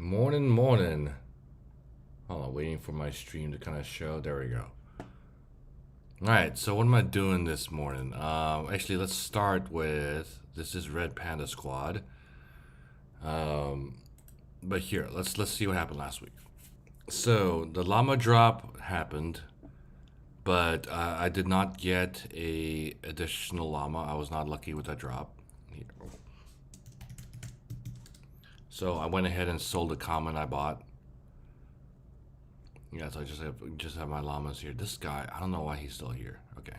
Morning, morning. Hold on, waiting for my stream to kind of show. There we go. All right, so what am I doing this morning? Actually, let's start with this is Red Panda Squad. But here, let's see what happened last week. So the llama drop happened, but I did not get a additional llama. I was not lucky with that drop. Here. So I went ahead and sold the common I bought. Yeah, so I just have my llamas here. This guy, I don't know why he's still here. Okay.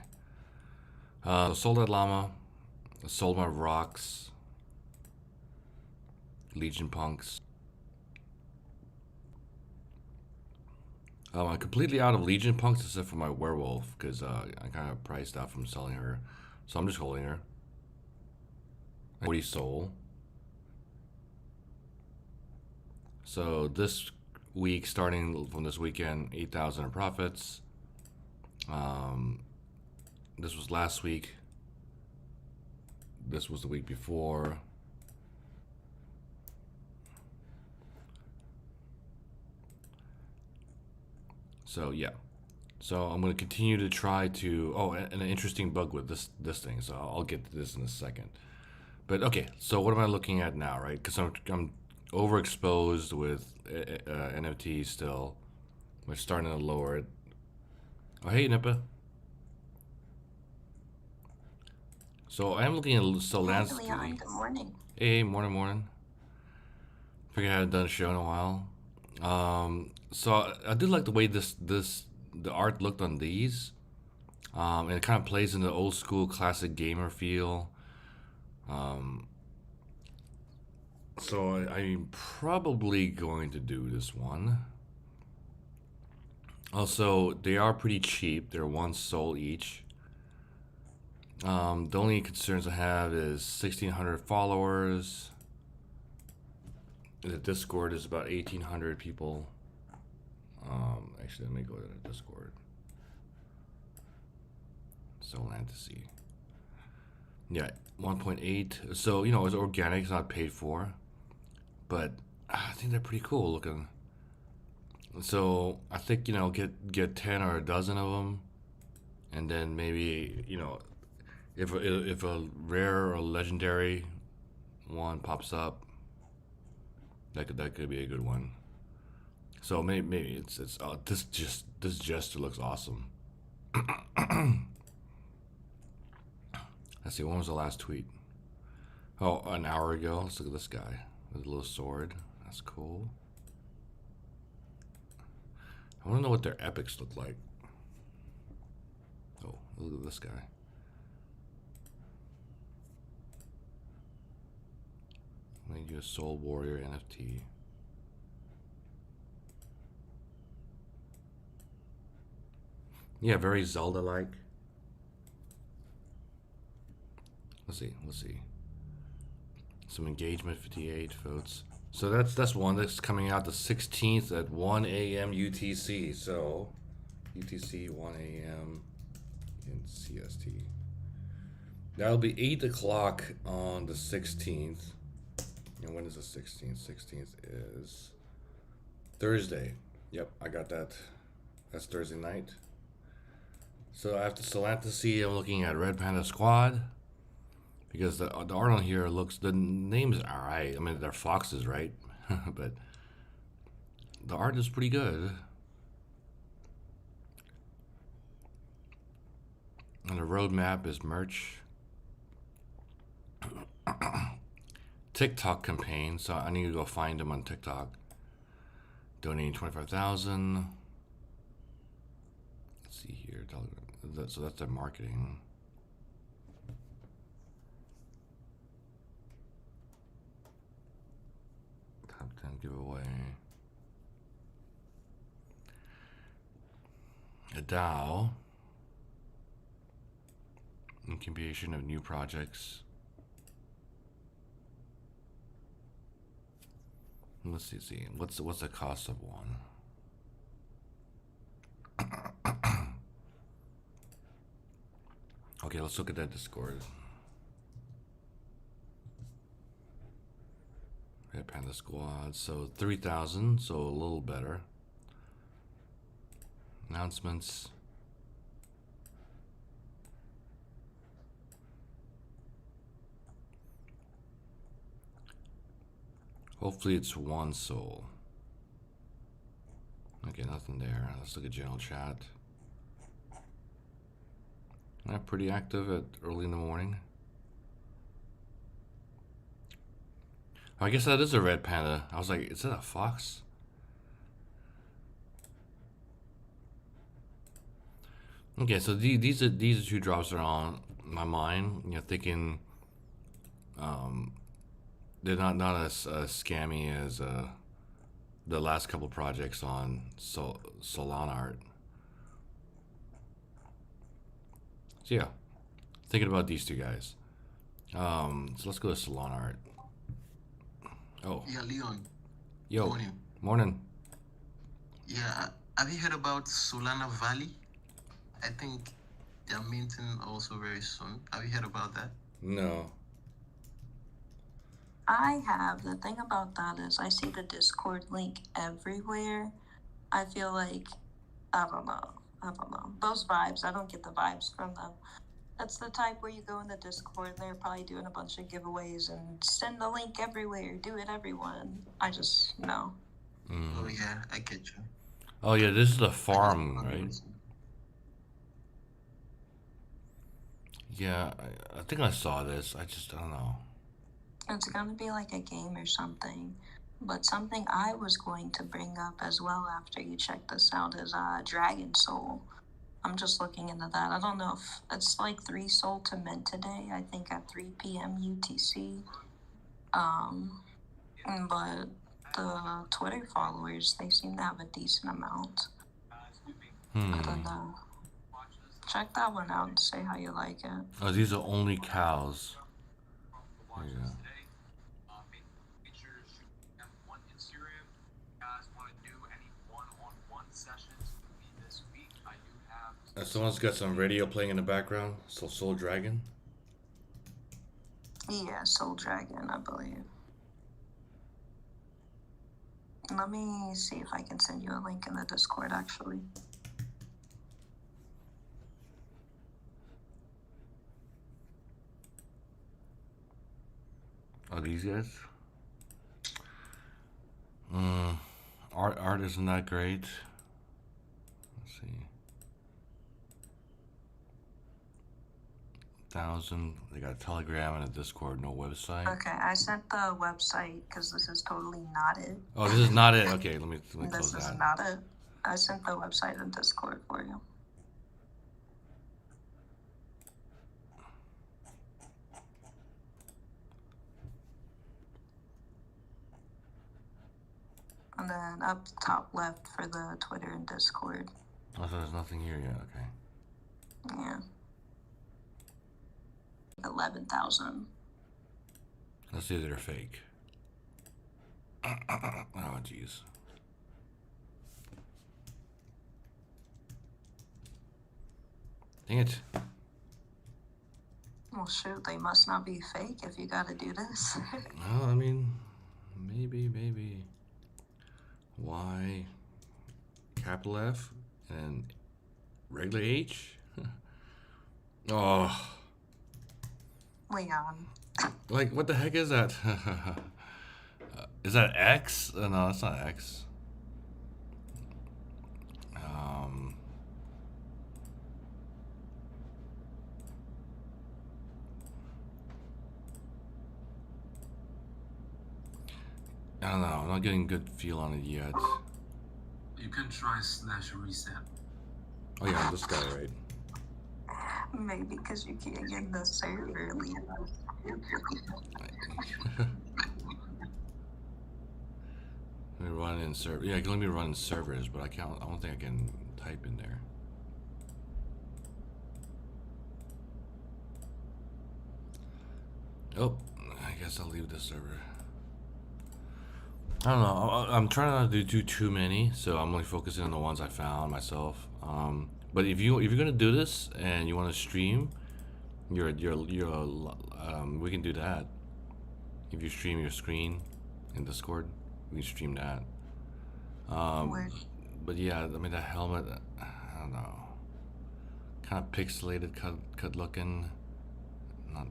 So sold that llama. Sold my rocks. Legion punks. I'm completely out of Legion punks except for my werewolf because I kind of priced out from selling her. So I'm just holding her. 40 soul. So this week, starting from this weekend, 8,000 in profits. This was last week. This was the week before. So yeah. So I'm going to continue to try to. Oh, and an interesting bug with this thing. So I'll get to this in a second. But okay. So what am I looking at now, right? Because I'm overexposed with NFT still. We're starting to lower it. Oh, hey, Nippa. So I'm looking at Solantasy. Hi, Leon. Good morning. Hey, morning. Figured I hadn't done a show in a while. So I did like the way the art looked on these. And it kind of plays in the old school classic gamer feel. So I'm probably going to do this one. Also, they are pretty cheap. They're one soul each. The only concerns I have is 1,600 followers. The Discord is about 1,800 people. Actually, let me go to the Discord. Solantasy. Yeah, 1.8. So, it's organic, it's not paid for. But I think they're pretty cool looking. So, I think, get 10 or a dozen of them. And then maybe, if a rare or legendary one pops up, that could be a good one. So maybe it's this gesture looks awesome. Let's see, when was the last tweet? Oh, an hour ago. Let's look at this guy with a little sword. That's cool. I want to know what their epics look like. Oh, look at this guy. Make you a Soul Warrior NFT. Yeah, very Zelda-like. Let's see. Some engagement, 58 votes. So that's one that's coming out the 16th at 1 a.m. UTC. So UTC 1 a.m. in CST. That'll be 8 o'clock on the 16th. And when is the 16th? 16th is Thursday. Yep, I got that. That's Thursday night. So after Solantasy, I'm looking at Red Panda Squad. Because the art on here looks, the name's alright. I mean, they're foxes, right? But the art is pretty good. And the roadmap is merch. TikTok campaign, so I need to go find them on TikTok. Donating 25,000. Let's see here. So that's their marketing. Top 10 giveaway. A DAO. Incubation of new projects. Let's see. What's the cost of one? Okay, let's look at that Discord. Red Panda Squad. So 3,000, so a little better. Announcements. Hopefully it's one soul. Okay, nothing there. Let's look at general chat. Not pretty active at early in the morning. I guess that is a red panda. I was like, is that a fox? Okay, so these are two drops that are on my mind. You know, thinking they're not as scammy as the last couple projects on Solanart. So yeah, thinking about these two guys. So let's go to Solanart. Oh, Yeah, Leon. yo, Morning. morning. Yeah, have you heard about Solana Valley? I think they're minting also very soon. Have you heard about that? No. I have. The thing about that is I see the Discord link everywhere. I feel like, I don't know. Those vibes, I don't get the vibes from them. That's the type where you go in the Discord, they're probably doing a bunch of giveaways and send the link everywhere, do it everyone. I just, no. Oh yeah, I get you. Oh yeah, this is the I just farm, found right? it. Yeah, I think I saw this. I don't know. It's gonna be like a game or something. But something I was going to bring up as well after you check this out is Dragon Soul. I'm just looking into that. I don't know if it's like 3 sold to mint today, I think at 3 p.m. UTC. But the Twitter followers, they seem to have a decent amount. I don't know. Check that one out and say how you like it. Oh, these are only cows. Yeah. Someone's got some radio playing in the background. Soul Dragon. Yeah, Soul Dragon, I believe. Let me see if I can send you a link in the Discord, actually. Oh, these guys? Art isn't that great. Let's see. 1,000. They got a Telegram and a Discord, no website. Okay, I sent the website because this is totally not it. Oh, this is not it. Okay, let me close This is that. not it. I sent the website in Discord for you. And then up top left for the Twitter and Discord. Oh, so there's nothing here yet. Okay. Yeah. 11,000. Let's see if they're fake. Oh, jeez. Dang it. Well, shoot, they must not be fake if you gotta do this. Well, I mean, maybe. Y, capital F, and regular H? Oh, Leon. like, what the heck is that? Is that X? No, that's not X. I don't know. I'm not getting a good feel on it yet. You can try /reset. Oh yeah, this guy, right? Maybe because you can't get the server, Leon. Let me run in server. Yeah, let me run in servers, but I can't. I don't think I can type in there. Oh, I guess I'll leave the server. I don't know. I'm trying not to do too many, so I'm only focusing on the ones I found myself. But if you're gonna do this and you want to stream, we can do that. If you stream your screen in Discord. We can stream that. Where But yeah, I mean that helmet, I don't know, kind of pixelated, cut looking. Not.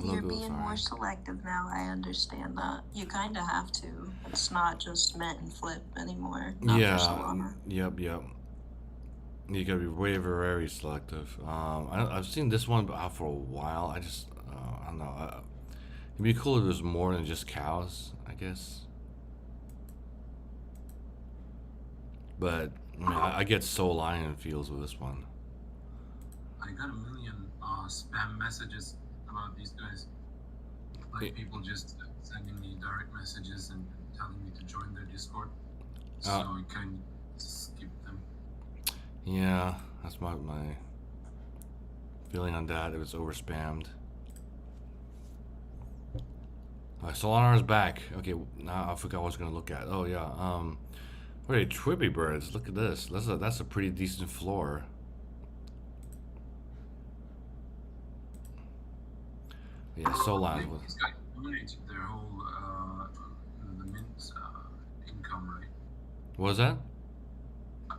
you're Logo's being more alright. selective now, I understand that. You kind of have to. It's not just mint and flip anymore. Not for Yeah. Solana. Yep. You gotta be very selective. I've seen this one out for a while. I don't know. It'd be cool if there's more than just cows, I guess. But I mean, I get Soul Lion feels with this one. I got a million spam messages about these guys. Like people just sending me direct messages and telling me to join their Discord. So I kind of skip them. Yeah, that's my feeling on that. It was over spammed. Solana's back. Okay, now I forgot what I was gonna look at. Oh yeah. What are they, Trippy birds? Look at this. That's a pretty decent floor. Yeah, Solana. These guys donated their whole the mint income, right? What was that?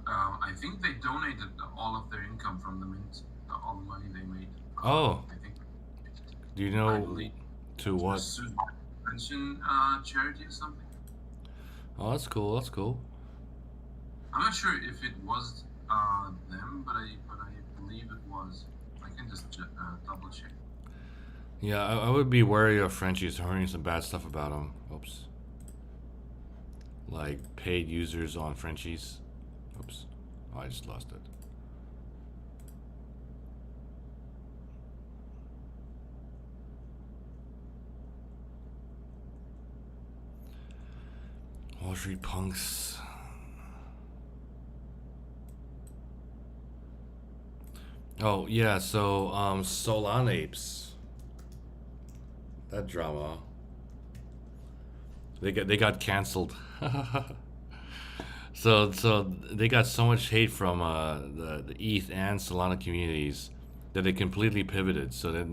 I think they donated all of their income from the mint, all the money they made. Oh. I think. Do you I know believe to what? pension charity or something. Oh, that's cool. That's cool. I'm not sure if it was them, but I believe it was. I can just double check. Yeah, I would be wary of Frenchies hearing some bad stuff about them. Oops. Like paid users on Frenchies. Oops. Oh, I just lost it. Wall Street punks. Oh yeah, so Solanapes. That drama. They got canceled. So they got so much hate from the ETH and Solana communities that they completely pivoted. So that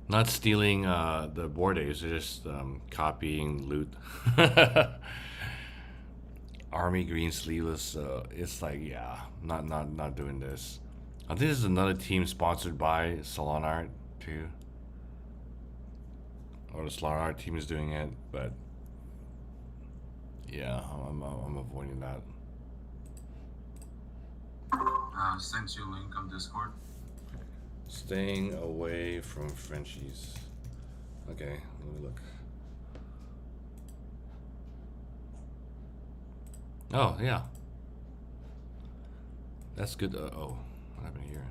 not stealing the Bored Apes, they're just copying loot. Army green sleeveless. It's like, yeah, not doing this. I think this is another team sponsored by Solana Art too, or the Solana Art team is doing it, but yeah, I'm avoiding that. Sent you a link on Discord. Staying away from Frenchies. Okay, let me look. Oh yeah, that's good. Oh, what happened here?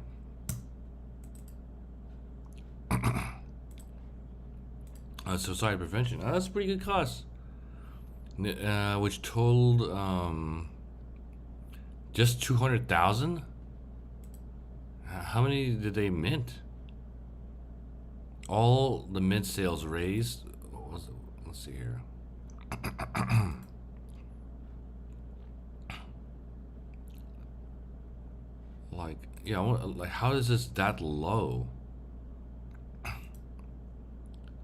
Suicide prevention. Oh, that's a pretty good cause. Which totaled just 200,000. How many did they mint? All the mint sales raised. Let's see here. Like, yeah, like how is this that low? I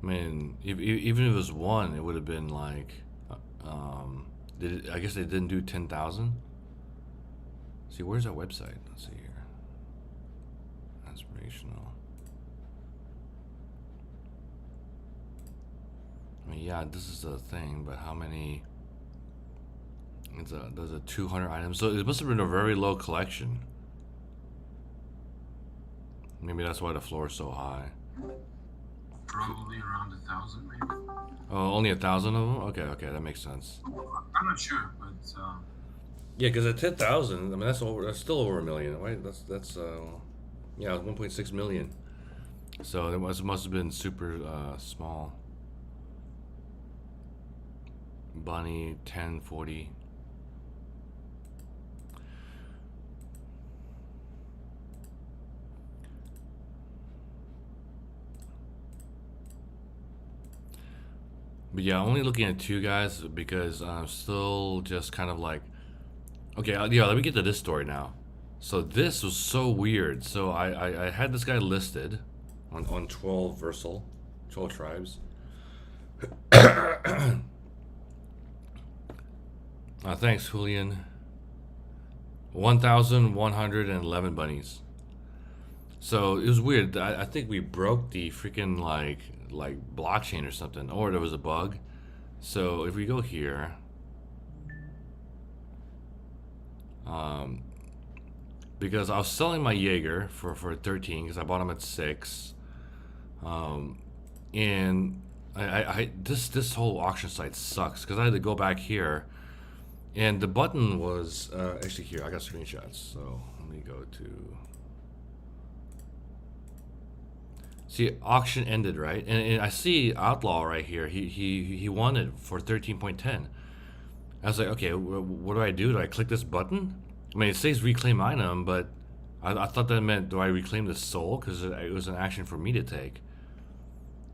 mean, even if it was one, it would have been like, I guess they didn't do 10,000. See, where's that website? Let's see here. Aspirational. I mean, yeah, this is the thing, but how many? There's a 200 items, so it must have been a very low collection. Maybe that's why the floor is so high. Probably around 1,000, maybe. Oh, only 1,000 of them? Okay, that makes sense. I'm not sure, but Yeah, because at 10,000, I mean that's still over a million, right? That's yeah, 1.6 million. So it must have been super small. Bunny 1040. But yeah, I'm only looking at two guys because I'm still just kind of like, okay, yeah, let me get to this story now. So this was so weird. So I had this guy listed. on 12 Versal, 12 tribes. Thanks, Julian. 1,111 bunnies. So it was weird. I think we broke the freaking like blockchain or something, or there was a bug. So if we go here, because I was selling my Jaeger for 13 because I bought him at 6, and I this whole auction site sucks because I had to go back here, and the button was actually here. I got screenshots, so let me go to. See, auction ended, right? And I see Outlaw right here. He won it for 13.10. I was like, okay, what do I do? Do I click this button? I mean, it says reclaim item, but I thought that meant do I reclaim the soul? Because it was an action for me to take.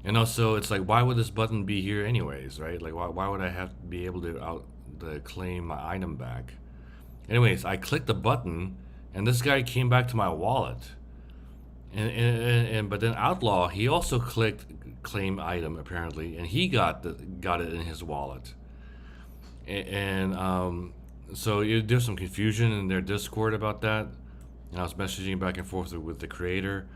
And also, it's like, why would this button be here anyways, right? Like, why would I have to be able to claim my item back? Anyways, I clicked the button, and this guy came back to my wallet. But then Outlaw, he also clicked claim item apparently, and he got it in his wallet. So there's some confusion in their Discord about that. And I was messaging back and forth with the creator.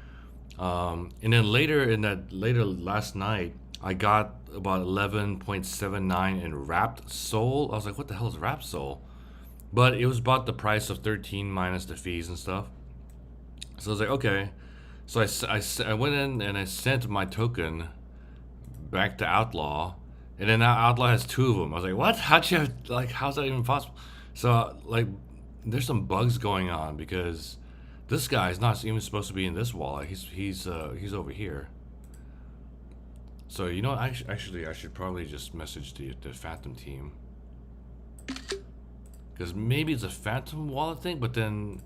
And then later last night, I got about 11.79 in wrapped soul. I was like, what the hell is wrapped soul? But it was about the price of 13 minus the fees and stuff. So I was like, okay. So I went in and I sent my token back to Outlaw, and then now Outlaw has 2 of them. I was like, what? How'd you have, how's that even possible? So there's some bugs going on because this guy is not even supposed to be in this wallet. He's over here. So you know, actually I should probably just message the Phantom team, because maybe it's a Phantom wallet thing. But then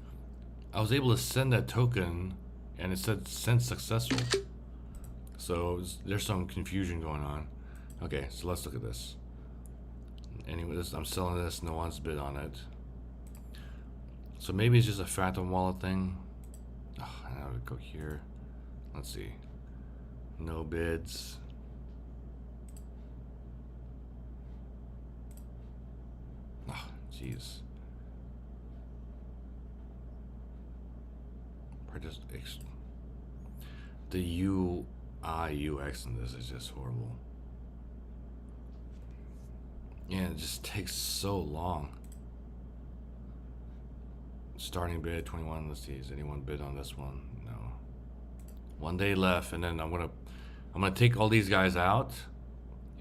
I was able to send that token, and it said send successful. So there's some confusion going on. Okay, so let's look at this. Anyway, I'm selling this. No one's bid on it. So maybe it's just a Phantom wallet thing. Oh, I have to go here. Let's see. No bids. Oh, jeez. The UI UX in this is just horrible. Yeah, it just takes so long. Starting bid 21. Let's see, is anyone bid on this one? No. 1 day left, and then I'm gonna take all these guys out,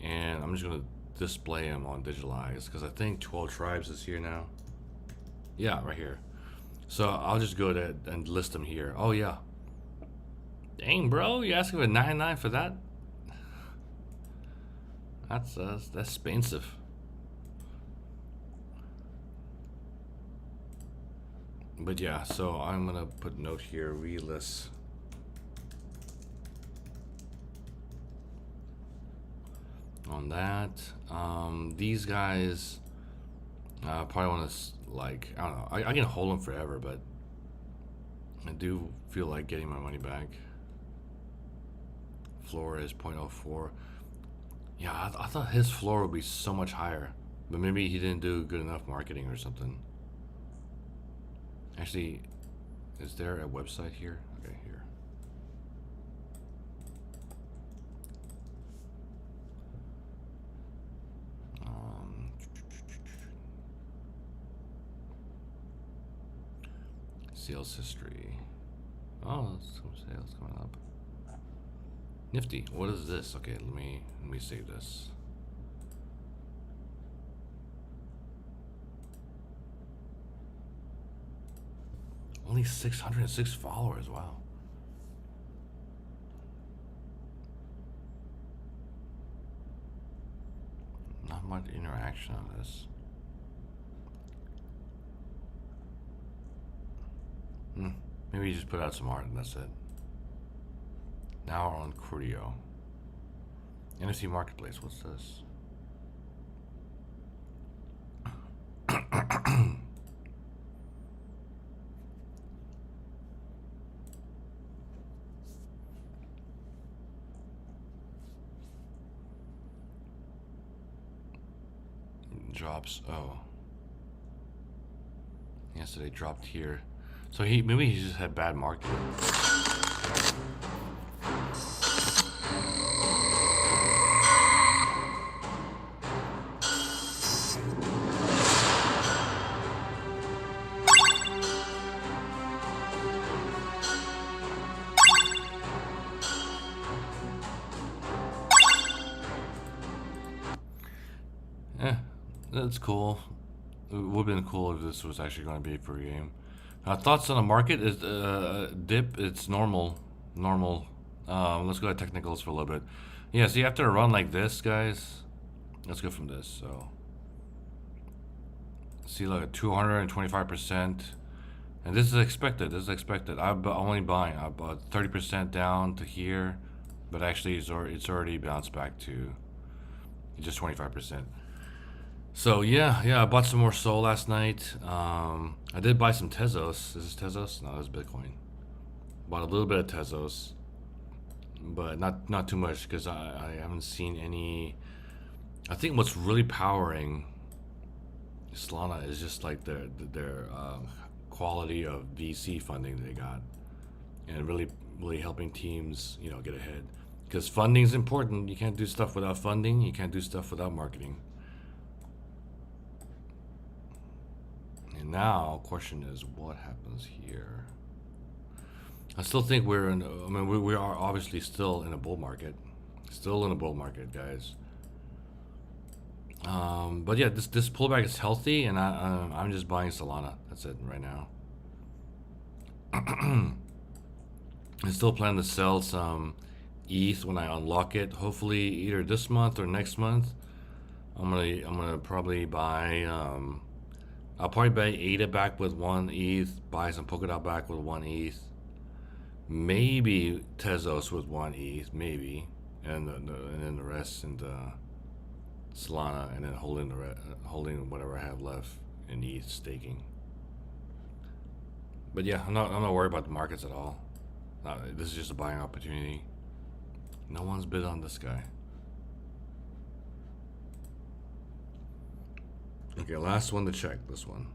and I'm just gonna display them on Digitalize because I think 12 tribes is here now. Yeah, right here. So I'll just go to and list them here. Oh yeah. Dang, bro, you asking for 99 for that? That's expensive. But yeah, so I'm gonna put note here, relist. On that, these guys probably want to I don't know. I can hold them forever, but I do feel like getting my money back. Floor is 0.04. Yeah, I thought his floor would be so much higher, but maybe he didn't do good enough marketing or something. Actually, is there a website here? Okay, here. Sales history. Oh, some sales coming up. Nifty. What is this? Okay, let me save this. Only 606 followers. Wow. Not much interaction on this. Maybe you just put out some art and that's it. Now we're on Curio. NFT Marketplace, what's this? drops. Oh. Yesterday dropped here. So maybe he just had bad marketing. That's cool. It would have been cool if this was actually going to be a free game. Thoughts on the market is dip. It's normal. Let's go to technicals for a little bit. Yeah, see, after a run like this, guys, let's go from this. So, see, like a 225%, and this is expected. I'm only buying. I bought 30% down to here, but actually, it's already bounced back to just 25%. So yeah, I bought some more Sol last night. I did buy some Tezos. Is this Tezos? No, that's Bitcoin. Bought a little bit of Tezos, but not too much because I haven't seen any. I think what's really powering Solana is just like their quality of VC funding they got, and really helping teams get ahead. Because funding is important. You can't do stuff without funding. You can't do stuff without marketing. And now, question is, what happens here? I still think we are obviously still in a bull market. Still in a bull market, guys. But yeah, this pullback is healthy, and I'm just buying Solana. That's it right now. I still plan to sell some ETH when I unlock it. Hopefully, either this month or next month. I'm gonna probably buy. I'll probably buy ADA back with 1 ETH. Buy some Polkadot back with 1 ETH. Maybe Tezos with 1 ETH, maybe, and then the rest into Solana, and then holding whatever I have left in ETH staking. But yeah, I'm not worried about the markets at all. This is just a buying opportunity. No one's bid on this guy. Okay, last one to check. This one.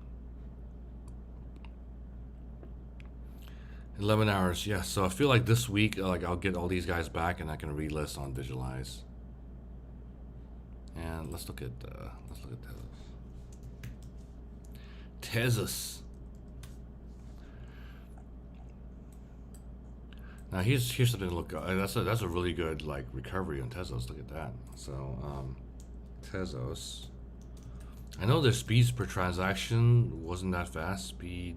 11 hours. Yeah, so I feel like this week, I'll get all these guys back, and I can relist on Visualize. And let's look at Tezos. Now here's something to look. That's a really good recovery on Tezos. Look at that. So Tezos. I know their speeds per transaction wasn't that fast. Speed.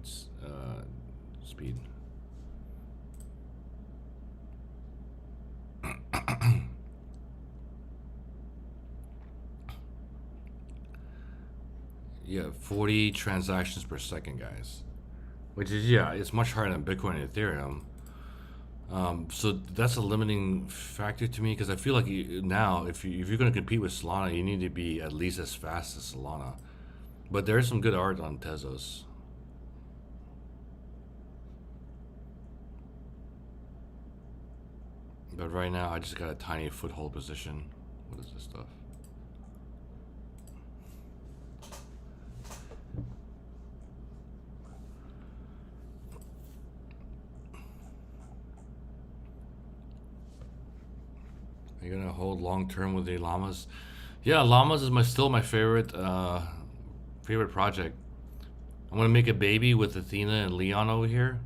Yeah, 40 transactions per second, guys. Which is, it's much higher than Bitcoin and Ethereum. So that's a limiting factor to me, because I feel like now, if you're going to compete with Solana, you need to be at least as fast as Solana. But there's some good art on Tezos. But right now, I just got a tiny foothold position. What is this stuff? Are you gonna hold long term with the llamas? Yeah, llamas is still my favorite project. I'm gonna make a baby with Athena and Leon over here,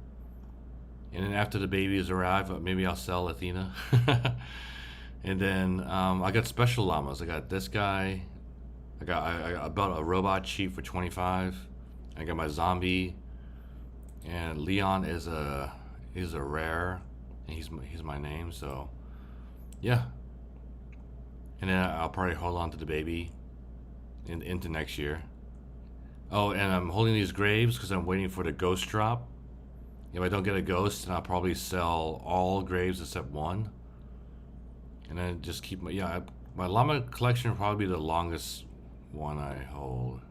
and then after the babies arrive, maybe I'll sell Athena. And then I got special llamas. I got this guy. I bought a robot sheep for 25. I got my zombie, and Leon is a rare, and he's my name. So yeah. And then I'll probably hold on to the baby into next year. Oh, and I'm holding these graves because I'm waiting for the ghost drop. If I don't get a ghost, then I'll probably sell all graves except one. And then just keep my llama collection will probably be the longest one I hold.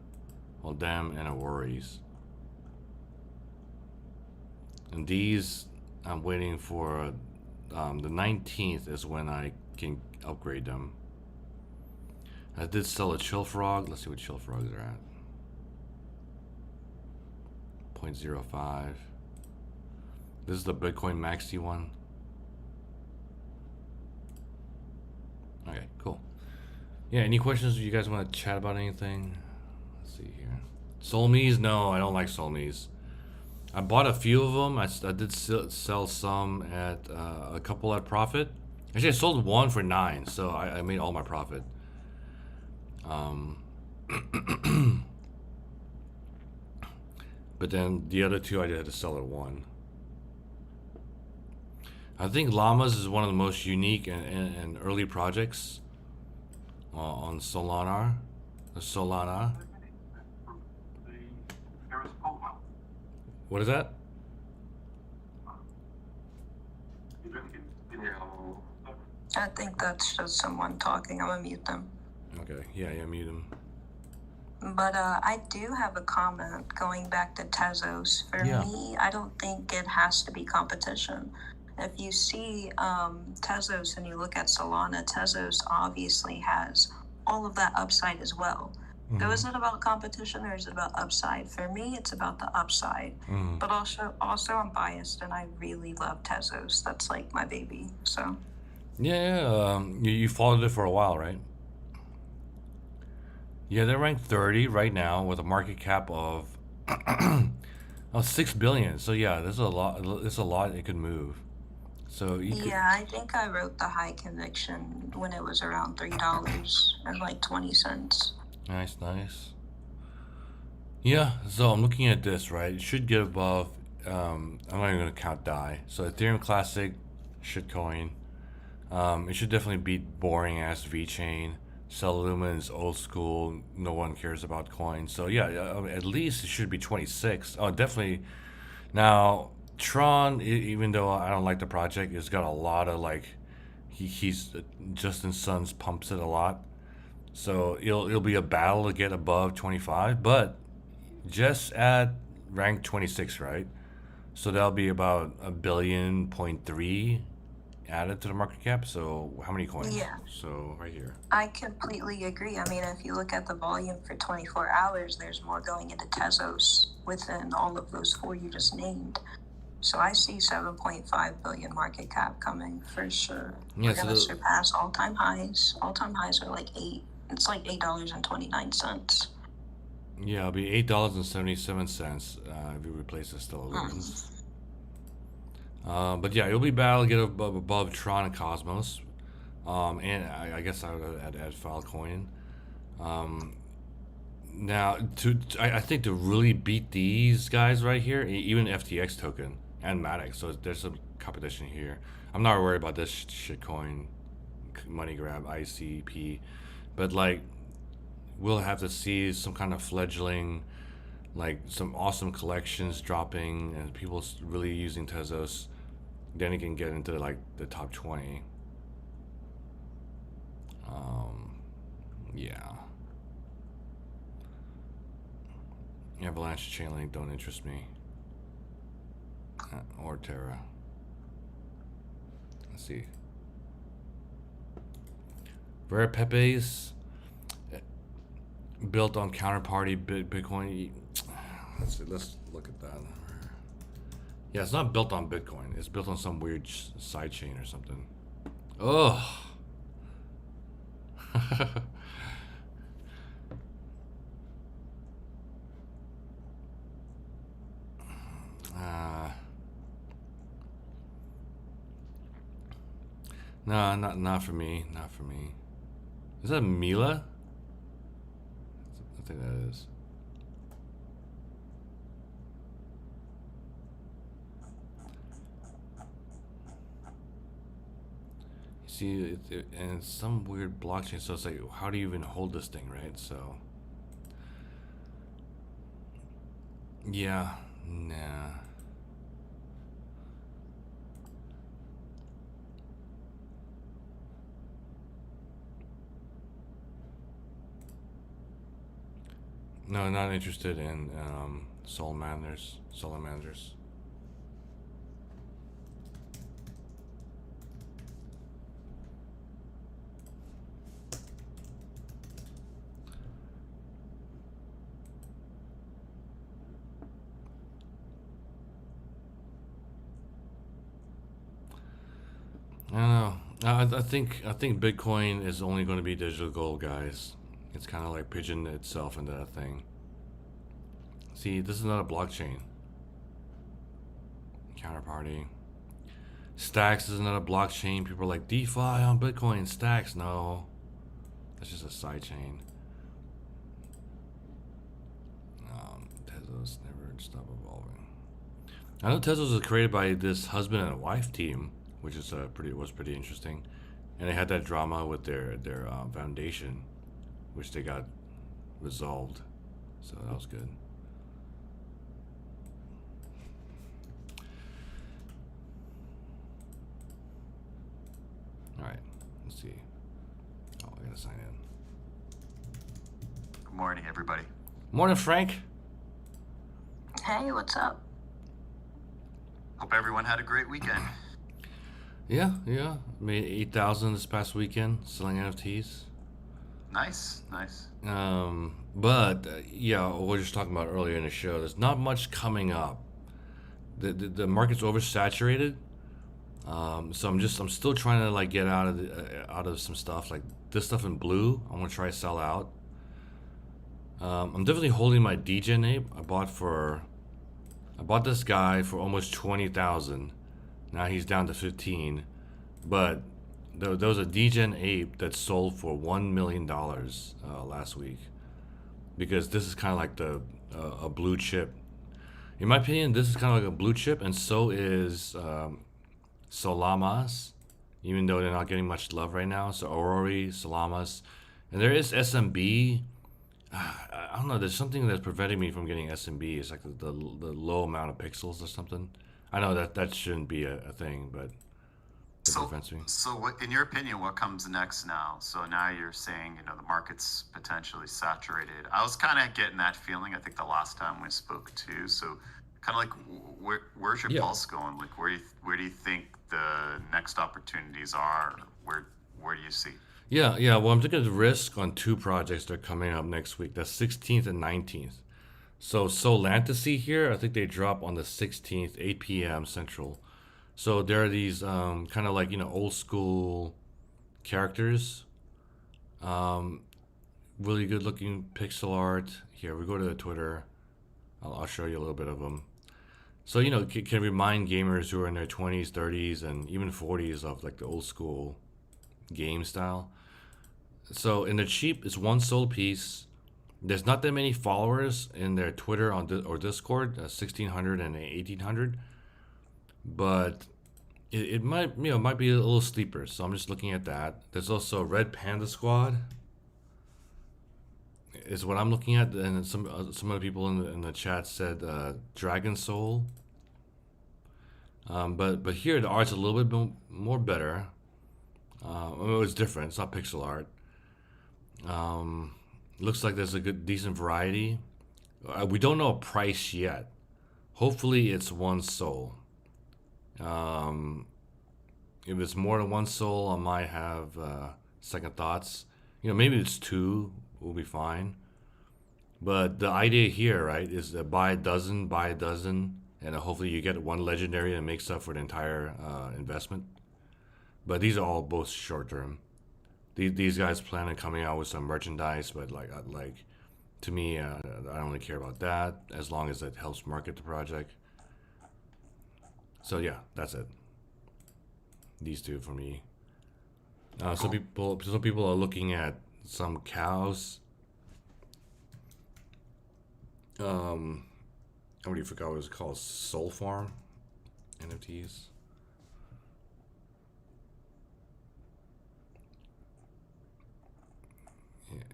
Well, them and worries. And these, I'm waiting for the 19th is when I can upgrade them. I did sell a chill frog. Let's see what chill frogs are at. 0.05. This is the Bitcoin Maxi one. Okay, cool. Yeah, any questions? You guys want to chat about anything? Let's see here. Solmies? No, I don't like Solmies. I bought a few of them. I did sell some at a couple at profit. Actually, I sold one for 9, so I made all my profit. But then the other 2 I had to sell at 1. I think Llamas is one of the most unique and early projects on Solana. Solana. What is that? I think that's just someone talking. I'm gonna mute them. Okay, yeah, mute him. But I do have a comment going back to Tezos. For me, I don't think it has to be competition. If you see Tezos and you look at Solana, Tezos obviously has all of that upside as well. Mm-hmm. So is it about competition or is it about upside? For me, it's about the upside. Mm-hmm. But also I'm biased and I really love Tezos. That's like my baby. So. Yeah. You followed it for a while, right? Yeah, they're ranked 30 right now with a market cap of 6 billion. So yeah, there's a lot it could move. So I think I wrote the high conviction when it was around $3.20. Nice. Yeah, so I'm looking at this, right? It should get above. I'm not even gonna count DAI. So Ethereum Classic, shitcoin. It should definitely beat boring ass VeChain. Celluluma is old school. No one cares about coins. So yeah, at least it should be 26. Oh, definitely. Now Tron, even though I don't like the project, it's got a lot of he's Justin Sons pumps it a lot. So it'll be a battle to get above 25, but just at rank 26, right? So that'll be about 1.3 billion added to the market cap. So how many coins? Yeah. So right here. I completely agree. I mean, if you look at the volume for 24 hours, there's more going into Tezos within all of those 4 you just named. So I see 7.5 billion market cap coming for sure. Yeah, We're gonna surpass all-time highs. All-time highs are like it's like $8.29. Yeah, it'll be $8.77 if you replace the Stellar Lumens. But yeah, it'll be battle to get above Tron and Cosmos. And I guess I would add Filecoin. Now, I think to really beat these guys right here, even FTX token and Matic, so there's some competition here. I'm not worried about this shitcoin, money grab, ICP, but we'll have to see some kind of fledgling, some awesome collections dropping and people really using Tezos. Then you can get into the top 20. Yeah. Avalanche Chainlink don't interest me. Or Terra. Let's see. Rare Pepes built on counterparty Bitcoin. Let's look at that. Yeah, it's not built on Bitcoin. It's built on some weird side chain or something. Ugh. No, not for me. Not for me. Is that Mila? I think that is. See, and it's some weird blockchain. So it's like, how do you even hold this thing, right? So, yeah, nah. No, not interested in salamanders. I think Bitcoin is only going to be digital gold, guys. It's kind of like pigeon itself into that thing. See, this is not a blockchain. Counterparty. Stacks is not a blockchain. People are like DeFi on Bitcoin. Stacks, no. That's just a side chain. Teslas never stop evolving. I know Teslas was created by this husband and wife team, which is pretty interesting, and they had that drama with their foundation, which they got resolved, so that was good. All right, let's see. Oh, I gotta sign in. Good morning, everybody. Morning, Frank. Hey, what's up? Hope everyone had a great weekend. Yeah. Made 8,000 this past weekend selling NFTs. Nice. But yeah, what we were just talking about earlier in the show. There's not much coming up. The market's oversaturated. So I'm still trying to like get out of some stuff like this stuff in blue. I'm gonna try to sell out. I'm definitely holding my DGen ape. I bought this guy for almost 20,000. Now he's down to 15. But there was a DGen ape that sold for $1 million last week, because this is kind of like a blue chip. In my opinion, this is kind of like a blue chip, and so is Solamas, even though they're not getting much love right now. So Aurori, Solamas, and there is SMB. I don't know. There's something that's preventing me from getting SMB. It's like the low amount of pixels or something. I know that shouldn't be a thing, but it prevents me. So what, in your opinion, what comes next now? So now you're saying, the market's potentially saturated. I was kind of getting that feeling, I think, the last time we spoke too. So kind of like, where's your pulse going? Like, where do you think the next opportunities are? Where do you see? Yeah. Well, I'm taking a risk on two projects that are coming up next week. That's 16th and 19th. So Solantasy here, I think they drop on the 16th, 8 p.m. Central. So there are these kind of like, old school characters. Really good looking pixel art. Here, we go to the Twitter. I'll show you a little bit of them. So, can remind gamers who are in their 20s, 30s, and even 40s of like the old school game style. So in the cheap, it's one sold piece. There's not that many followers in their Twitter or Discord, 1,600 and 1,800, but it might be a little sleeper. So I'm just looking at that. There's also Red Panda Squad, is what I'm looking at, and some other people in the chat said Dragon Soul. But here the art's a little bit more better. I mean, it was different. It's not pixel art. Looks like there's a decent variety. We don't know a price yet. Hopefully it's one soul. If it's more than one soul, I might have second thoughts. Maybe it's two, we'll be fine. But the idea here, right, is to buy a dozen, and hopefully you get one legendary that makes up for the entire investment. But these are all both short term. These guys plan on coming out with some merchandise, but to me, I don't really care about that as long as it helps market the project. So yeah, that's it. These two for me. Some people are looking at some cows. I already forgot what it was called. Soul Farm NFTs.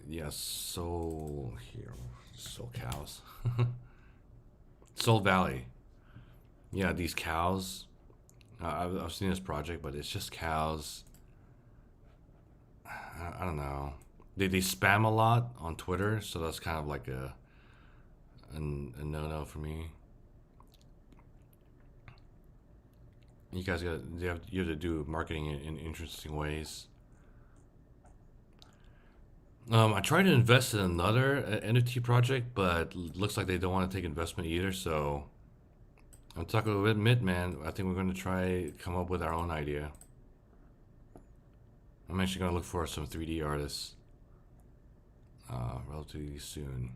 Yeah, Soul cows. Soul Valley. Yeah, these cows. I've seen this project, but it's just cows. I don't know. They spam a lot on Twitter, so that's kind of like a no for me. You guys you have to do marketing in interesting ways. I tried to invest in another NFT project, but looks like they don't want to take investment either. So I'm talking with Mitt, man. I think we're going to try come up with our own idea. I'm actually gonna look for some 3D artists relatively soon.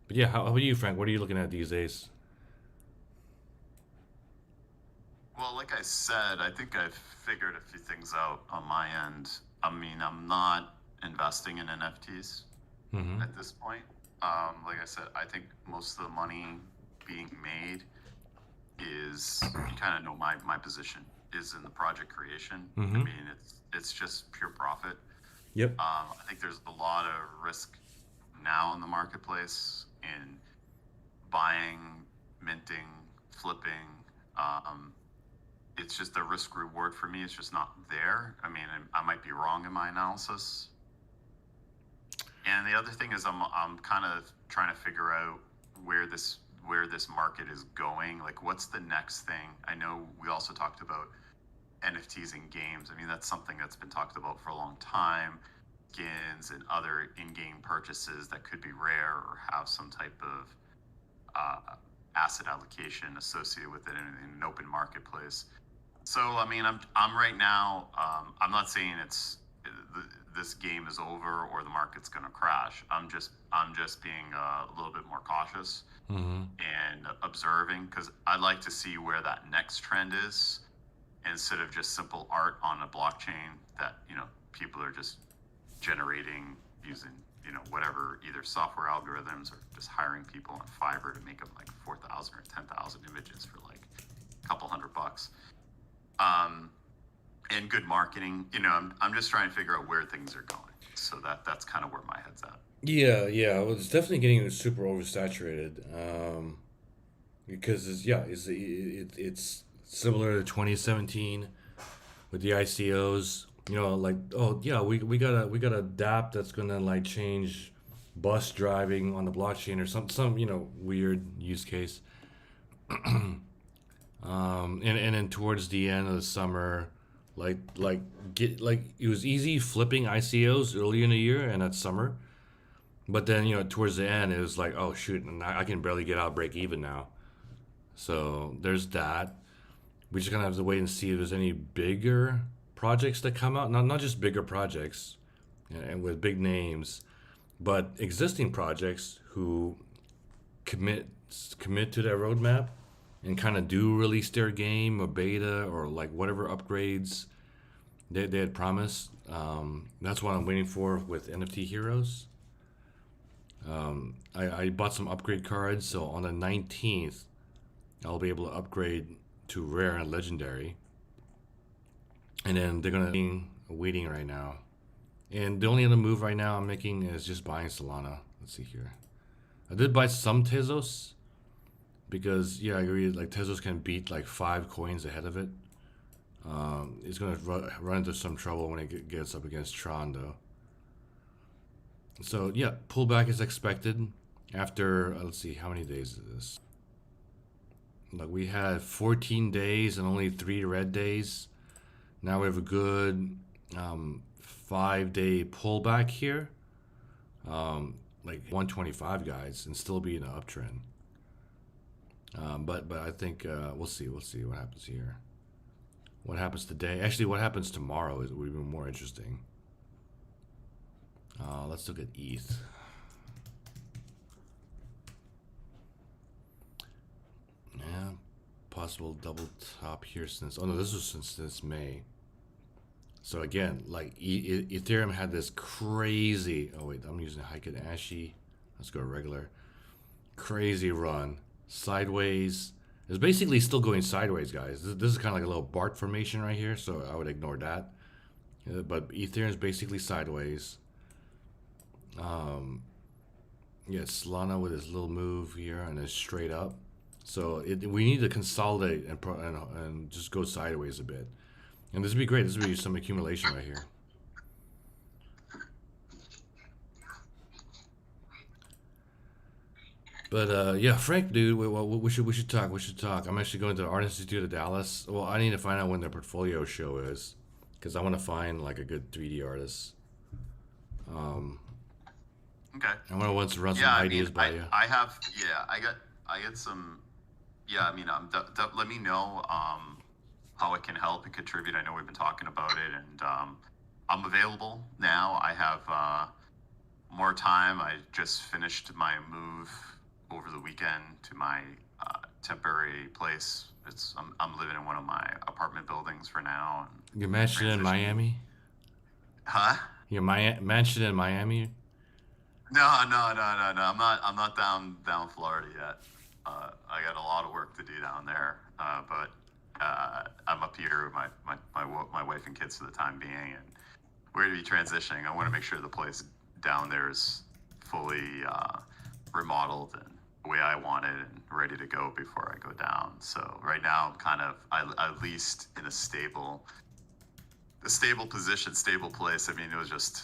But yeah, how about you, Frank? What are you looking at these days? Well, like I said, I think I've figured a few things out on my end. I mean, I'm not investing in NFTs Mm-hmm. at this point. Like I said, I think most of the money being made is, you kind of know my position is in the project creation. Mm-hmm. I mean, it's just pure profit. Yep. I think there's a lot of risk now in the marketplace in buying, minting, flipping. It's just the risk reward for me. It's just not there. I mean, I might be wrong in my analysis. And the other thing is, I'm kind of trying to figure out where this market is going. Like, what's the next thing? I know we also talked about NFTs in games. I mean, that's something that's been talked about for a long time. Skins and other in-game purchases that could be rare or have some type of asset allocation associated with it in an open marketplace. So, I mean, I'm right now. I'm not saying this game is over or the market's going to crash. I'm just being a little bit more cautious and observing, because I'd like to see where that next trend is, instead of just simple art on a blockchain that people are just generating using whatever, either software algorithms or just hiring people on Fiverr to make them like 4,000 or 10,000 images for like a couple $100. And good marketing. I'm just trying to figure out where things are going. So that's kind of where my head's at. Yeah, yeah. Well, it's definitely getting super oversaturated. Because it's similar to 2017 with the ICOs. Like, oh yeah, we gotta adapt. That's gonna like change bus driving on the blockchain or some weird use case. And then towards the end of the summer, it was easy flipping ICOs early in the year and that summer, but then towards the end it was like, oh shoot, and I can barely get out break even now. So there's that. We just gonna have to wait and see if there's any bigger projects that come out. Not just bigger projects, and with big names, but existing projects who commit to their roadmap and kind of do release their game or beta or like whatever upgrades they had promised. That's what I'm waiting for with NFT Heroes. I bought some upgrade cards, so on the 19th, I'll be able to upgrade to rare and legendary. And then they're gonna be waiting right now. And the only other move right now I'm making is just buying Solana. Let's see here. I did buy some Tezos, because I agree, like Tezos can beat like 5 coins ahead of it. It's gonna run into some trouble when it gets up against Tron though. So yeah, pullback is expected after let's see, how many days is this? Like, we had 14 days and only 3 red days. Now we have a good 5-day pullback here, like 125 guys, and still be in an uptrend. But I think we'll see what happens here. What happens today? Actually, what happens tomorrow would be more interesting. Let's look at ETH. Yeah, possible double top here since. Oh no, this was since May. So again, like Ethereum had this crazy. Oh wait, I'm using Hike Ashy. Let's go regular. Crazy run sideways. It's basically still going sideways, guys. This is kind of like a little Bart formation right here, so I would ignore that. But Ethereum is basically sideways. Solana with his little move here and then straight up. So we need to consolidate and just go sideways a bit. And this would be great. This would be some accumulation right here. But yeah, Frank, dude, we should talk. We should talk. I'm actually going to the Art Institute of Dallas. Well, I need to find out when their portfolio show is, because I want to find like a good 3D artist. Okay. I want to run some Yeah, I ideas mean, by you. I have, I get some. Yeah, I mean, let me know. how it can help and contribute. I know we've been talking about it, and I'm available now. I have more time. I just finished my move over the weekend to my temporary place. I'm living in one of my apartment buildings for now. And Your mansion in Miami? huh? Your mansion in Miami? No. I'm not down Florida yet. I got a lot of work to do down there. But I'm up here with my wife and kids for the time being, and we're gonna be transitioning. I want to make sure the place down there is fully remodeled and the way I want it and ready to go before I go down. So right now I'm kind of at least in a stable position, stable place. I mean, it was just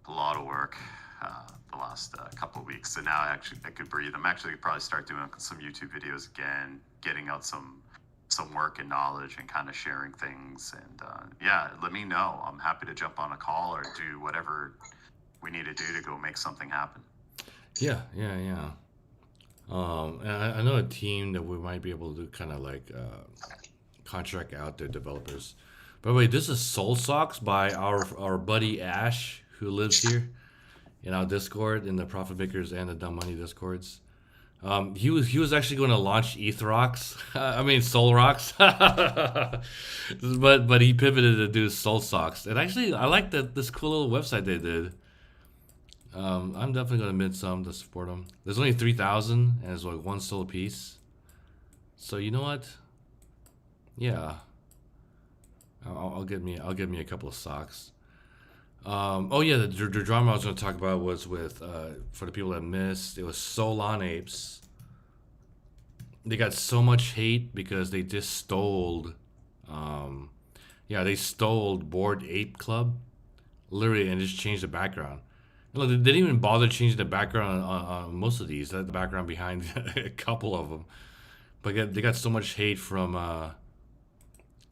a lot of work the last couple of weeks. So now I could breathe. I'm actually probably start doing some YouTube videos again, getting out some work and knowledge and kind of sharing things. And yeah, let me know. I'm happy to jump on a call or do whatever we need to do to go make something happen. Yeah. And I know a team that we might be able to kind of like contract out their developers. By the way, this is Soul Socks by our buddy Ash, who lives here in our Discord, in the Profit Makers and the Dumb Money Discords. He was actually going to launch Ethrox, I mean Soul Rocks, but he pivoted to do Soul Socks. And actually, I like this cool little website they did. I'm definitely gonna mint some to support them. There's only 3,000, and it's like one soul a piece. So you know what? Yeah, I'll get me a couple of socks. Oh yeah, the drama I was gonna talk about was with for the people that missed. It was Solanapes. They got so much hate because they just stole. They stole Bored Ape Club, literally, and just changed the background. Look, they didn't even bother changing the background on most of these. The background behind a couple of them, but they got so much hate from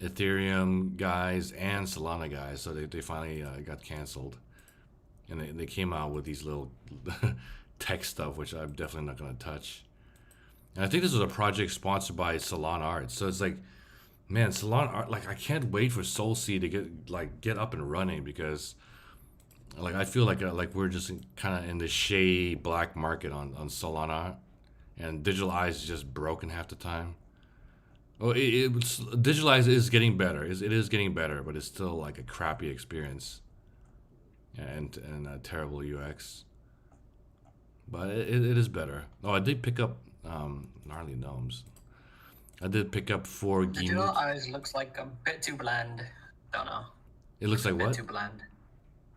Ethereum guys and Solana guys, so they finally got canceled, and they came out with these little tech stuff, which I'm definitely not going to touch. And I think this was a project sponsored by Solana Art, so it's like, man, Solana Art, like I can't wait for SoulSea to get up and running, because like I feel like we're just kind of in the shady black market on Solana, and Digital Eyes is just broken half the time. Oh, Digital Eyes is getting better. It is getting better, but it's still like a crappy experience, and a terrible UX. But it is better. Oh, I did pick up gnarly gnomes. I did pick up 4 Digital Eyes looks like a bit too bland. Don't know. It looks like a bit what? too bland.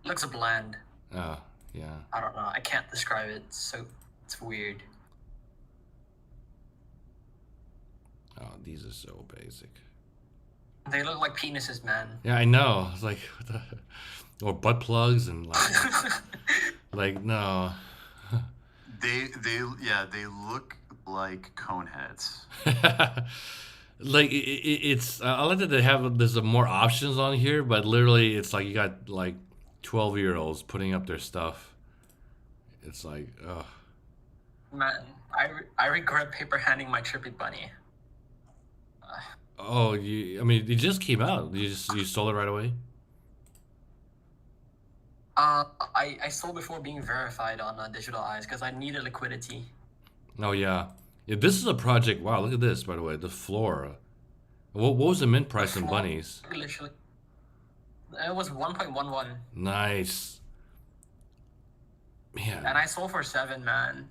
Looks bland. Oh, yeah. I don't know. I can't describe it. It's weird. Oh, these are so basic. They look like penises, man. Yeah, I know. It's like, what the... or butt plugs and like, like no. They look like cone heads. Like it's I like that there's more options on here, but literally it's like you got like 12-year-olds putting up their stuff. It's like, ugh. Man, I regret paper handing my Trippy Bunny. Oh, I mean, it just came out. You stole it right away? I sold before being verified on Digital Eyes because I needed liquidity. Oh yeah. Yeah, this is a project. Wow, look at this, by the way. The floor. What was the mint price in bunnies? Literally, it was 1.11. Nice. Man. And I sold for 7, man.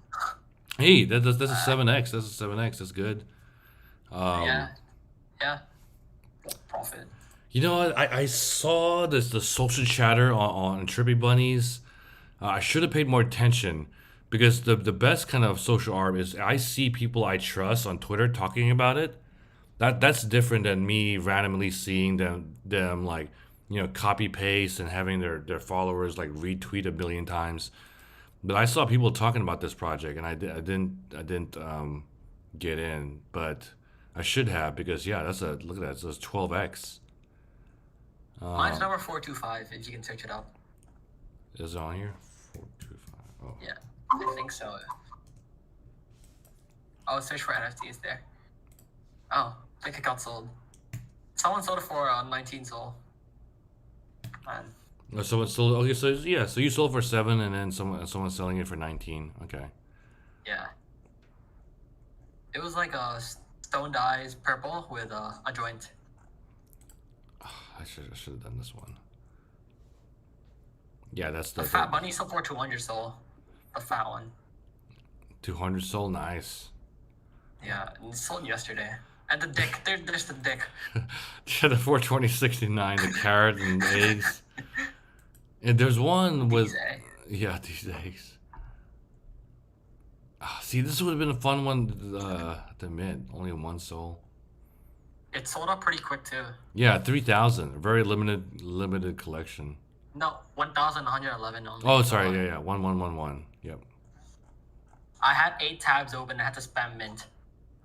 Hey, that's a 7x. That's a 7x. That's good. Yeah. Profit. You know what? I saw the social chatter on Trippy Bunnies. I should have paid more attention, because the best kind of social art is I see people I trust on Twitter talking about it. That's different than me randomly seeing them like, you know, copy paste and having their followers like retweet a billion times. But I saw people talking about this project, and I didn't get in, but I should have, because yeah, look at that. So it's 12x. Mine's number 425. If you can search it up. Is it on here? 425. Oh. Yeah, I think so. Oh, search for NFTs there. Oh, I think it got sold. Someone sold it for 19 Sol. Man, Someone sold. Okay, so yeah, so you sold for 7, and then someone's selling it for 19. Okay. yeah. It was like a stoned eyes purple with a joint. I should have done this one. Yeah, that's The the fat bunny sold for 200 Sol. The fat one. 200 sold. Nice. Yeah, and it sold yesterday. And the dick. There's the dick. Yeah, the 420.69, the carrot and eggs. And there's one with These eggs. yeah, these eggs. See, this would have been a fun one to mint. Only one soul. It sold out pretty quick too. Yeah, 3,000. A very limited collection. No, 1,111 only. Oh, sorry. Yeah. 1111. Yep. I had 8 tabs open. I had to spam mint.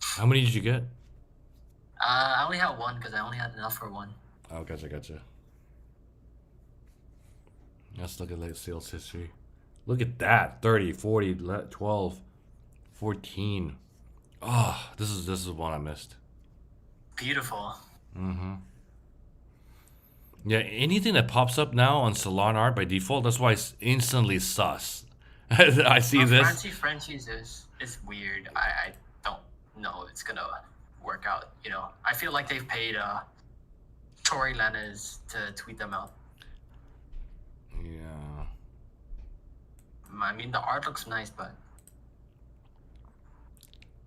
How many did you get? I only had 1 because I only had enough for 1. Oh, gotcha. Let's look at late sales history. Look at that. 30, 40, 12, 14. Oh, this is one I missed. Beautiful. Mm-hmm. Yeah, anything that pops up now on Salon Art by default, that's why it's instantly sus. I see this. Frenchies is weird. I don't know it's gonna work out. You know, I feel like they've paid Tory Lanez to tweet them out. Yeah. I mean, the art looks nice, but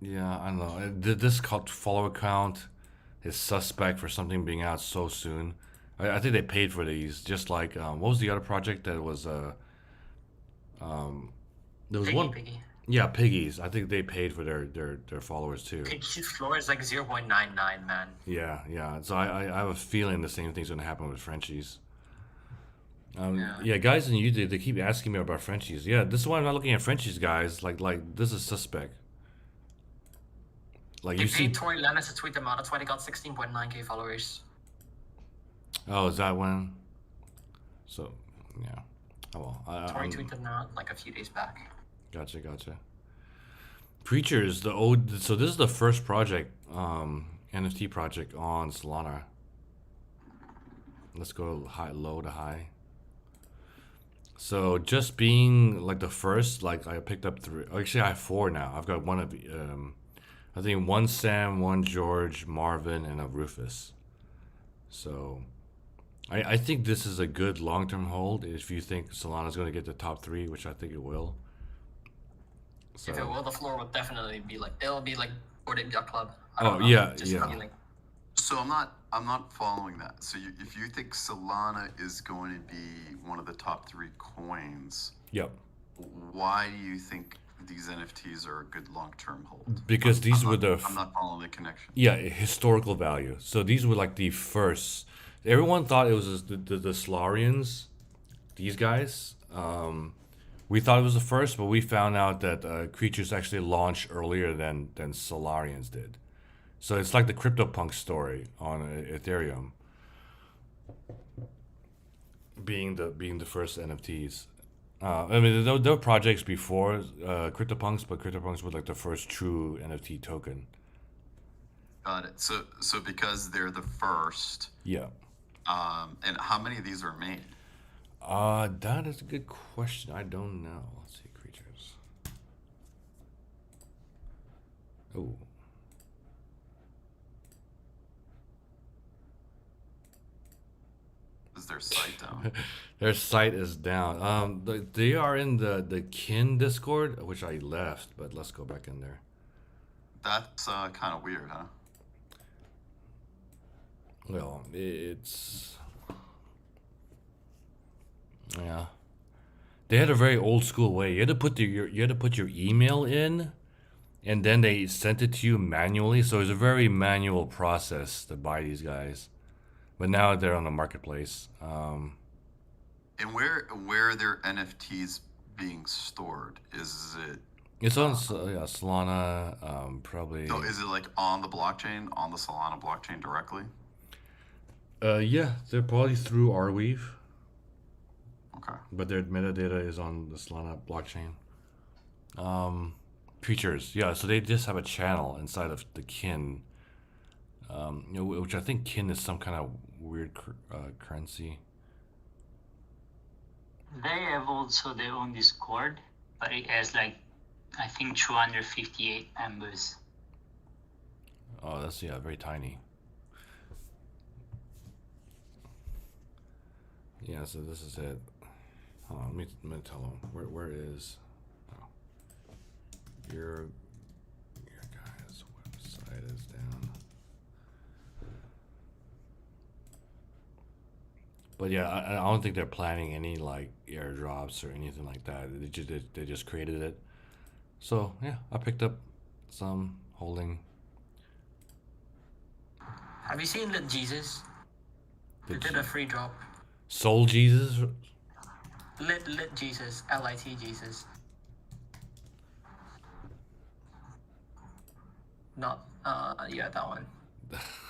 Yeah, I don't know. This cult follower count is suspect for something being out so soon. I think they paid for these, just like what was the other project that was there was one. Piggy. Yeah, piggies. I think they paid for their followers too. Piggy's floor is like 0.99, man. Yeah. So I have a feeling the same thing's gonna happen with Frenchies. Yeah. Yeah, guys in YouTube, they keep asking me about Frenchies. Yeah, this is why I'm not looking at Frenchies, guys. Like this is suspect. Like They you see. paid Tory Lanez to tweet them out. That's why they got 16.9k followers. Oh, is that when? So, yeah. Oh well. Tory tweeted them out like a few days back. Gotcha. Preachers, the old. So this is the first project, NFT project on Solana. Let's go low to high. So just being like the first, like I picked up 3. Actually, I have 4 now. I've got one of, I think 1 Sam, 1 George, Marvin, and a Rufus. So, I think this is a good long-term hold if you think Solana's going to get the top 3, which I think it will. So, If it will, the floor will definitely be like it'll be like Bored Ape Yacht Club. yeah. Feeling. So I'm not following that. So if you think Solana is going to be one of the top 3 coins, Yep. why do you think these NFTs are a good long-term hold? Because these I'm were not, the I'm not following the connection. yeah, historical value. So these were like the first. Everyone thought it was the Solarians, these guys. We thought it was the first, but we found out that creatures actually launched earlier than Solarians did. So it's like the CryptoPunk story on Ethereum, being the first NFTs. I mean, there were projects before CryptoPunks, but CryptoPunks were like the first true NFT token. Got it. So because they're the first, Yeah. and how many of these are made? That is a good question. I don't know. Let's see, creatures. Oh. Is their site down? Their site is down. They are in the kin Discord, which I left, but let's go back in there. That's kind of weird, huh? Well, it's yeah. They had a very old school way. You had to put your email in, and then they sent it to you manually. So it's a very manual process to buy these guys. But now they're on the marketplace. And where are their NFTs being stored? Is it? It's on Solana, probably. No, is it like on the blockchain, on the Solana blockchain directly? Yeah, they're probably through Arweave, Okay. but their metadata is on the Solana blockchain. Creatures, yeah. So they just have a channel inside of the kin which I think kin is some kind of weird currency. They have also their own Discord, but it has like, I think 258 members. Oh, that's very tiny. Yeah, so this is it. Hold on, let me tell them where is your guys' website is down. But yeah, I don't think they're planning any like airdrops or anything like that. They just created it. So yeah, I picked up some holding. Have you seen Lit Jesus? They did a free drop. Soul Jesus? Lit Jesus, LIT Jesus. Not yeah, that one.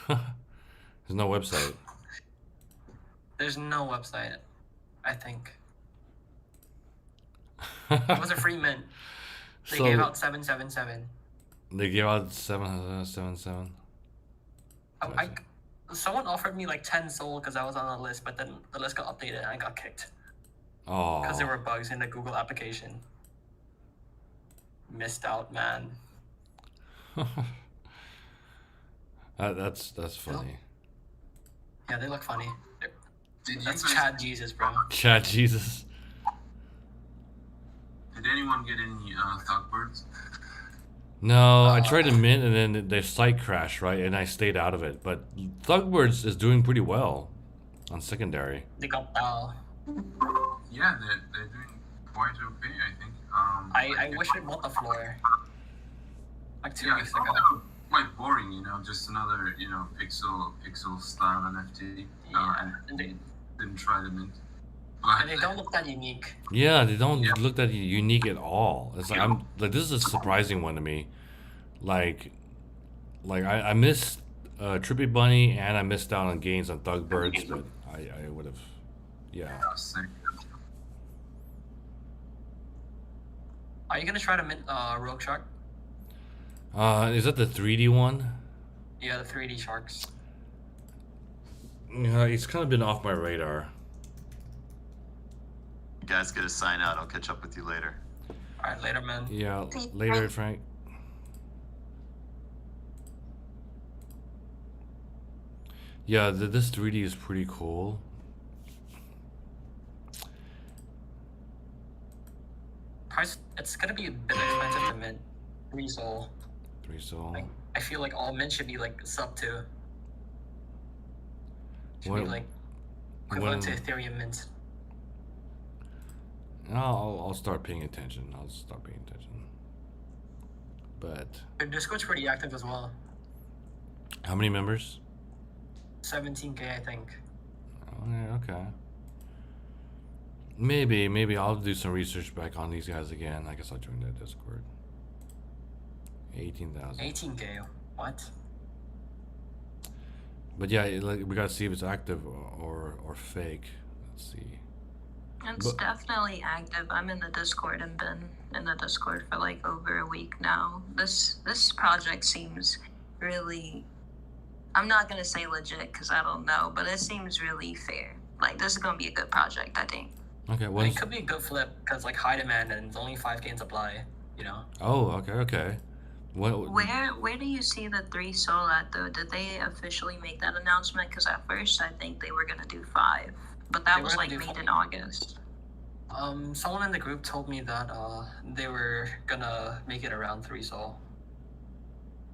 There's no website. There's no website, I think. It was a free mint. They gave out 777. They gave out 777. Someone offered me like 10 soul because I was on the list, but then the list got updated and I got kicked. Oh. Because there were bugs in the Google application. Missed out, man. That's funny. Yeah, they look funny. Did you That's guys, Chad Jesus, bro. Chad Jesus. did anyone get any Thugbirds? No, I tried to mint and then their site crashed, right? And I stayed out of it. But Thugbirds is doing pretty well on secondary. They got Bao. Yeah, they're doing quite okay, I think. I wish it bought the floor. Like 2 Yeah, weeks I ago. thought quite boring, just another, pixel style NFT. And didn't try the mint. And they don't look that unique. Yeah, they don't look that unique at all. It's like this is a surprising one to me. Like I missed Trippy Bunny and I missed out on gains on Thugbirds, but I would have, yeah. Are you gonna try to mint Rogue Shark? Is that the 3D one? Yeah, the 3D sharks. Yeah, it's kind of been off my radar. You guys get a sign out. I'll catch up with you later. Alright, later, man. Yeah, later, Frank. Yeah, this 3D is pretty cool. Price, it's gonna be a bit expensive to mint. 3 soul. 3 soul. Like, I feel like all mint should be like sub 2. Should What- be like equivalent to Ethereum mint. I'll start paying attention. But Their Discord's pretty active as well. how many members? 17K, I think. Oh, yeah, okay. Maybe I'll do some research back on these guys again. I guess I'll join that Discord. 18,000. 18K. What? But yeah, we gotta see if it's active or fake. Let's see. It's definitely active. I'm in the Discord and been in the Discord for like over a week now. This project seems really, I'm not gonna say legit because I don't know, but it seems really fair. Like this is gonna be a good project, I think. Okay, It could be a good flip because like high demand and it's only 5K in supply. Oh, okay. Where do you see the 3 soul at though? Did they officially make that announcement? Because at first I think they were gonna do 5, but that They was were like gonna do made 5. in August. Someone in the group told me that they were gonna make it around 3 soul.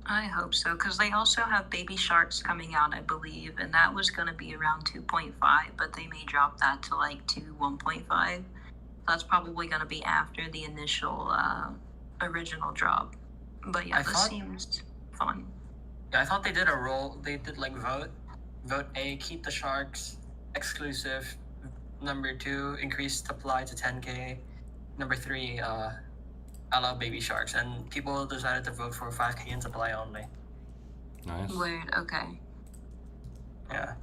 I hope so, because they also have Baby Sharks coming out, I believe, and that was going to be around 2.5, but they may drop that to like 1.5. That's probably going to be after the initial original drop. But yeah, this seems fun. Yeah, I thought they did a roll. They did like vote A, keep the sharks exclusive. Number 2, increase supply to 10K. Number 3, allow baby sharks, and people decided to vote for 5K in supply only. Nice. Weird. Okay. Yeah.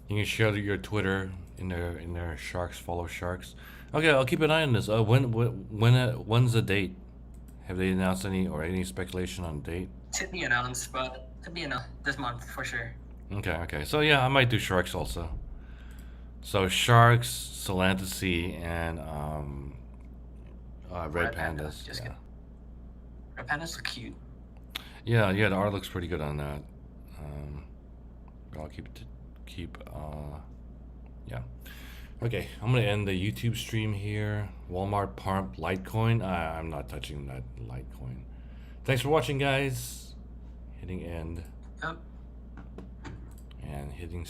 You can share your Twitter in their sharks follow sharks. Okay, I'll keep an eye on this. When's the date? Have they announced any speculation on date? To be announced, but to be announced this month for sure. Okay. So yeah, I might do Sharks also. So Sharks, Solantasy, and Red Panda, Pandas. just Yeah. kidding. Red Panda's so cute. Yeah. The art looks pretty good on that. I'll yeah. Okay, I'm gonna end the YouTube stream here. Walmart pump Litecoin. I'm not touching that Litecoin. Thanks for watching, guys. Hitting end Yep. and hitting